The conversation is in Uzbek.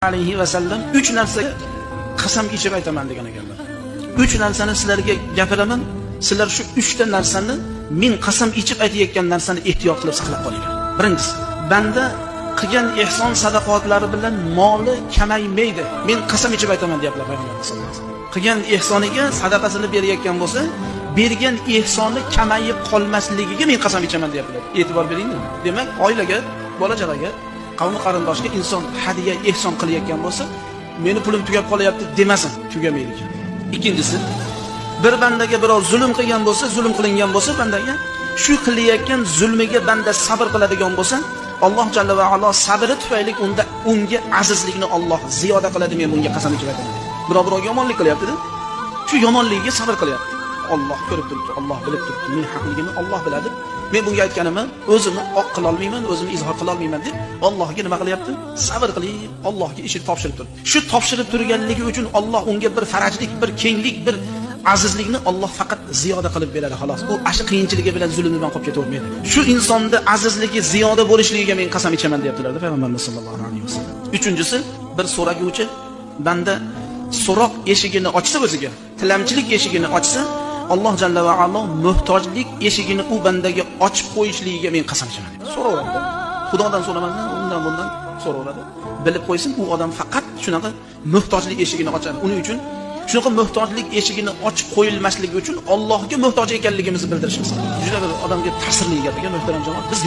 alayhi va sallam 3 narsaga qasam ichib aytaman degan ekanlar. 3 narsani sizlarga gapiraman. Sizlar shu 3 ta narsani men qasam ichib aytayotgan narsani ehtiyot qilib saqlab qolinglar. Birinchisi, banda qilgan ehson sadaqatlari bilan moli kamaymaydi. Men qasam ichib aytaman deyaplar Payg'ambar sollallohu alayhi vasallam. Qilgan ehsoniga sadaqasini berayotgan bo'lsa, bergan ehsoni kamayib qolmasligiga men qasam ichaman deyaplar. E'tibor bering. Demak, oilaga, bola-chaqaga, qavmi qarindoshga inson hadiya ehson qilayotgan bo'lsa, meni pulim tugab qolyapti demasin, tugamaydi ekan. Ikkinchisi, bir bandaga birov zulm qilgan bo'lsa, zulm qilingan bo'lsa bandaga, shu qilayotgan zulmiga banda sabr qiladigan bo'lsa, Alloh jalla va alo sabri tufayli unga azizlikni Alloh ziyoda qiladi. Men bunga qasam ichib aytaman. Birovga yomonlik qilyapti-da. Shu yomonligiga sabr qilyapti. Alloh ko'rib turibdi, Alloh bilib turibdi. Men haqligimni Alloh biladi. Men bunga aytganimni o'zimni oq qila olmayman, o'zimni izhor qila olmayman deb Allohga nima qilyapti? Sabr qilib, Allohga ishni topshirib turibdi. Shu topshirib turganligi uchun Alloh unga bir farajlik, bir kenglik, bir azizlikni Alloh faqat ziyoda qilib beradi, xolos. U ashi qiyinchiligi bilan zulmdan qolib ketavermaydi. Shu insonda azizligi ziyoda bo'lishligiga men qasam ichaman deyaptilar-da Payg'ambarimiz sollallohu alayhi vasallam. Uchinchisi, bir so'raguvchi banda so'roq eshigini ochsa o'ziga, tilamchilik eshigini ochsa, Alloh jalla va alo muhtojlik eshigini u bandaga ochib qo'yishligiga men qasam ichaman. So'raveradi. Xudodan so'ramasdan, undan bundan so'raveradi. Bilib qo'ysin, u odam faqat shunaqa muhtojlik eshigini ochadi. Uning uchun shunaqa muhtojlik eshigini ochib qo'yilmasligi uchun Allohga muhtoj ekanligimizni bildirishimiz. Juda bir odamga ta'sirli gap ekan, muhtaram jamoat. Biz